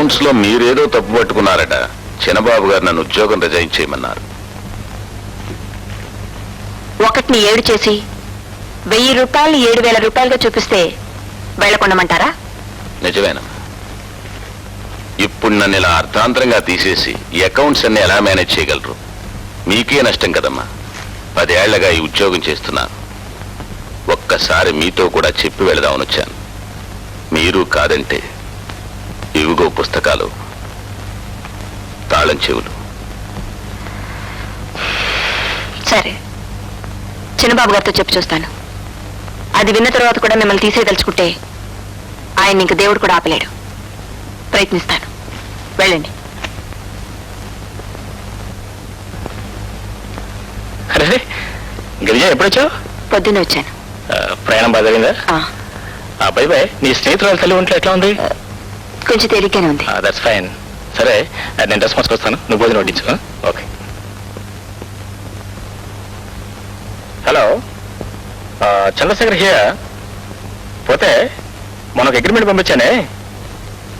Accounts లో మీరేదో తప్పు పట్టుకున్నారట. చిన్నబాబు గారు నన్ను ఉద్యోగం రిజైన్ చేయమన్నారు. ఒకటిని 7 చేసి 1000 రూపాయలు 7000 రూపాయలుగా చూపిస్తే వెళ్ళకొండమంటారా? నిజమేనమ్మా. ఇప్పుడు నన్ను ఇలా అర్థాంతరంగా తీసేసి ఈ అకౌంట్స్ అన్ని ఎలా మేనేజ్ చేయగలరు? మీకే నష్టం కదమ్మా. 10 ఏళ్లగా ఈ ఉద్యోగం చేస్తున్నాను. ఒక్కసారి మీతో కూడా చెప్పి వెళదామని వచ్చాను. మీరు కాదంటే ఇవిగో పుస్తకాలు, తాళం చెవులు. సరే, చిన్నబాబు గారితో చెప్పి చూస్తాను. అది విన్న తర్వాత కూడా మిమ్మల్ని తీసేయదలుచుకుంటే ఆయన ఇంక దేవుడు కూడా ఆపలేడు. ప్రయత్నిస్తాను. వెళ్ళండి. అరే గిరిజ, ఎప్పుడొచ్చావు? పొద్దున్నే వచ్చాను. ప్రయాణం బాగా జరిగిందా? Bye bye. నీ స్నేహితురాలు తల్లి ఒంట్లో ఎట్లా ఉంది? కొంచెం తేలిగ్గానే ఉంది. That's fine. సరే, నేను డ్రెస్ మార్చుకొస్తాను, నువ్వు భోజనం వడ్డించు. ఓకే. Hello, Chandrashekhar here. పోతే మనకు అగ్రిమెంట్ పంపించానే,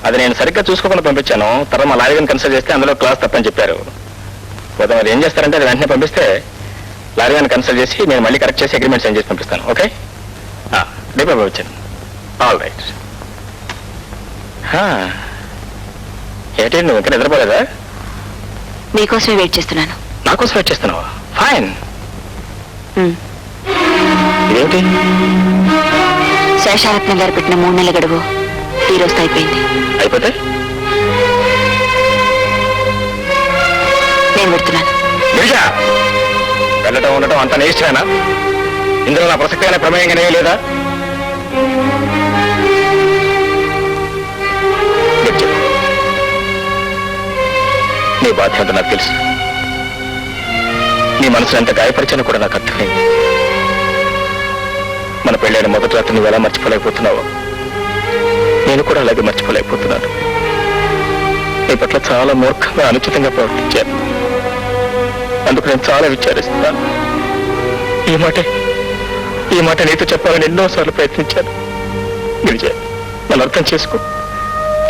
అది నేను సరిగ్గా చూసుకోకుండా పంపించాను. తర్వాత మా లారీ కన్సల్ట్ చేస్తే అందులో క్లాస్ తప్పని చెప్పారు. పోతే మరి ఏం చేస్తారంటే అది వెంటనే పంపిస్తే లారీ కన్సల్ట్ చేసి నేను మళ్ళీ కరెక్ట్ చేసి అగ్రిమెంట్ సైన్ చేసి పంపిస్తాను. ఓకే, రేపు పంపించాను. All right. ఏంటి, నువ్వు ఇంకా నిద్రపోలేదా? మీకోసమే వెయిట్ చేస్తున్నాను. నా కోసం వెయిట్ చేస్తున్నావా? ఫైన్. ఇదేమిటి? శేషారత్నం గారు పెట్టిన 3 నెలల గడువు ఈ రోజుతో అయిపోయింది. అయిపోతే నేను పెడుతున్నాను. వెళ్ళటం ఉండటం అంత నేష్టమేనా? ఇందులో నా ప్రసక్తమైన ప్రమేయంగానే లేదా? నీ బాధ్యత నాకు తెలుసు. నీ మనసును ఎంత గాయపరిచానో కూడా నాకు అర్థమైంది. మన పెళ్ళైన మొదటి రాత్రి నువ్వు ఎలా మర్చిపోలేకపోతున్నావో నేను కూడా అలాగే మర్చిపోలేకపోతున్నాను. నీ పట్ల చాలా మూర్ఖంగా అనుచితంగా ప్రవర్తించాను. అందుకు నేను చాలా విచారిస్తున్నాను. ఈ మాట నీతో చెప్పాలని ఎన్నోసార్లు ప్రయత్నించాను. గిరిజ, నన్ను అర్థం చేసుకో.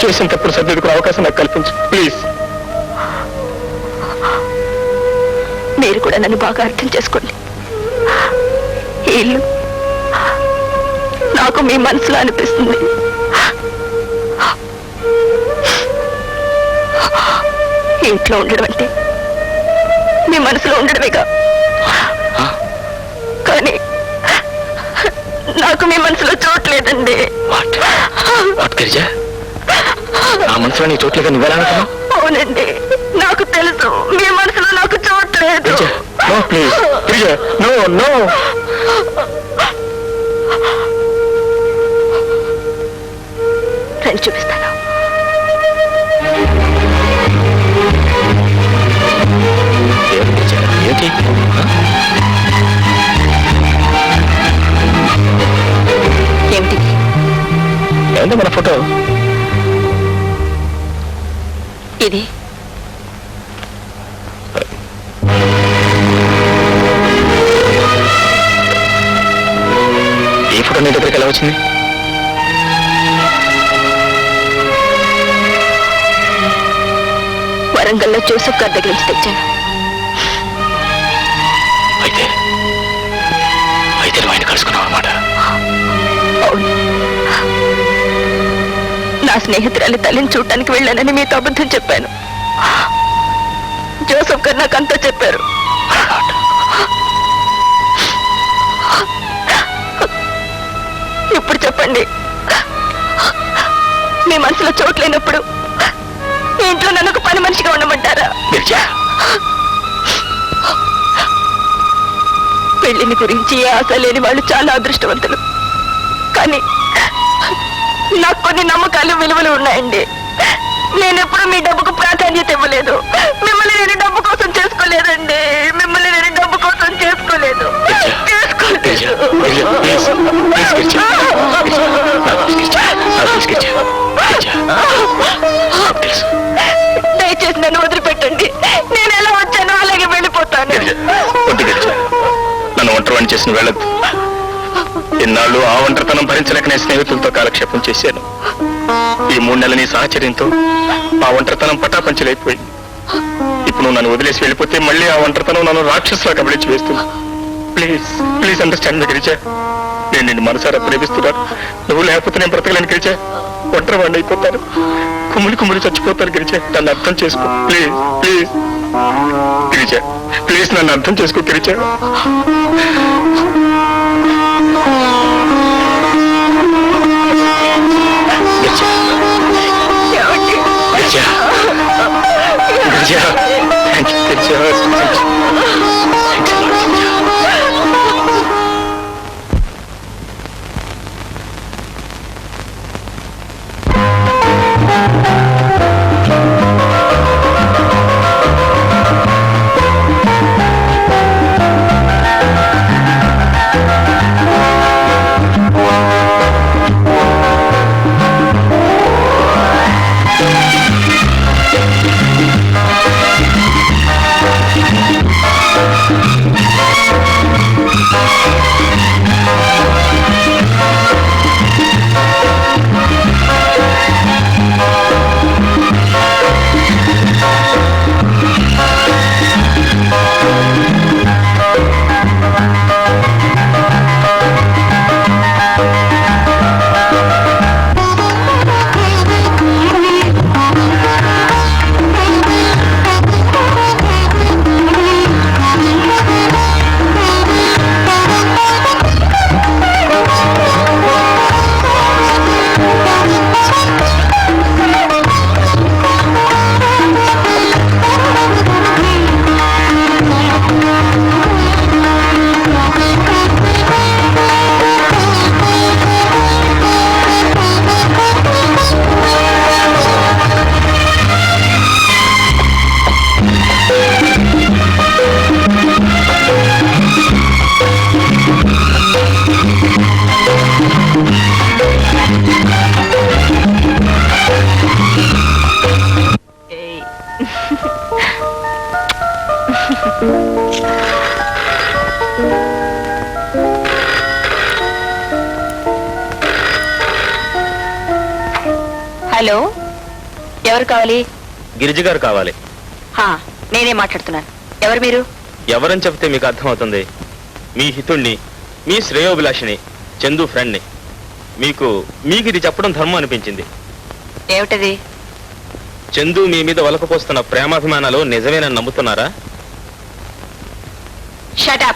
చేసిన తప్పుడు సర్దిద్దుకునే అవకాశం నాకు కల్పించు ప్లీజ్. మీరు కూడా నన్ను బాగా అర్థం చేసుకోండి. ఈ ఇల్లు నాకు మీ మనసులో అనిపిస్తుంది. ఇంట్లో ఉండడం అంటే మీ మనసులో ఉండడమేగా. కానీ నాకు మీ మనసులో చోట్లేదండి. నా మనసులో నీ చోట్లేగా నువ్వెలానుకున్నావు? అవునండి, నాకు తెలుసు మీ మనసులో నాకు చోట్లేదు. రండి, చూపిస్తాను. ఏంటి? ఏమిటి? ఏంటో మన ఫోటో ఇది. ఈ ఫోటో నీ దగ్గరికి ఎలా వచ్చింది? వరంగల్లో జోసెఫ్ గారి దగ్గర నుంచి తెచ్చాను. అయితే నువ్వు ఆయన కలుసుకున్నావు అన్నమాట? అవును, నా స్నేహితురాలి తల్లిని చూడటానికి వెళ్ళానని మీతో అబద్ధం చెప్పాను. జోసెఫ్ గారు నాకంతా చెప్పారు. ఇప్పుడు చెప్పండి, మీ మనసులో చోట్లేనప్పుడు ఇంట్లో నన్ను ఒక పని మనిషిగా ఉండమంటారా? పెళ్లిని గురించి ఆశ లేని వాళ్ళు చాలా అదృష్టవంతులు. కానీ నాకు కొన్ని నమ్మకాలు, విలువలు ఉన్నాయండి. నేను ఎప్పుడు మీ డబ్బుకు ప్రాధాన్యత ఇవ్వలేదు. మిమ్మల్ని నేను డబ్బు కోసం చేసుకోలేదండి. మిమ్మల్ని నేను డబ్బు కోసం చేసుకోలేదు. దయచేసి నన్ను వదిలిపెట్టండి. నేను ఎలా వచ్చానో అలాగే వెళ్ళిపోతాను. నన్ను ఒంటరివాణ్ణి చేసిన వెళ్ళదు. ఇన్నాళ్ళు ఆ ఒంటరితనం భరించలేక నేను స్నేహితులతో కాలక్షేపం చేశాను. ఈ 3 నెలల నీ సాహచర్యంతో ఆ ఒంటరితనం పటాపంచలైపోయింది. ఇప్పుడు నువ్వు నన్ను వదిలేసి వెళ్ళిపోతే మళ్ళీ ఆ ఒంటరితనం నన్ను రాక్షసులా కబళించి వేస్తుంది. ప్లీజ్ ప్లీజ్ అండర్స్టాండ్ మీ గిరిజ. నేను నిన్ను మనసారా ప్రేమిస్తున్నాను. నువ్వు లేకపోతే నేను బ్రతకలేను గిరిజ. ఒంటరి వాడిని అయిపోతాను. కుమ్ములి కుమ్ములి చచ్చిపోతాను గిరిజ. నన్ను అర్థం చేసుకో ప్లీజ్ ప్లీజ్ గిరిజ. ప్లీజ్ నన్ను అర్థం చేసుకో గిరిజ. హలో, ఎవరు కావాలి? గిరిజ గారు కావాలి. నేనే మాట్లాడుతున్నాను. ఎవరు మీరు? ఎవరని చెప్తే మీకు అర్థమవుతుంది. మీ హితుణ్ణి, మీ శ్రేయోభిలాషిని, చందు ఫ్రెండ్ని. మీకు ఇది చెప్పడం ధర్మం అనిపించింది. ఏమిటది? చందు మీ మీద వలకపోస్తున్న ప్రేమాభిమానాలు నిజమేనని నమ్ముతున్నారా? Shut up.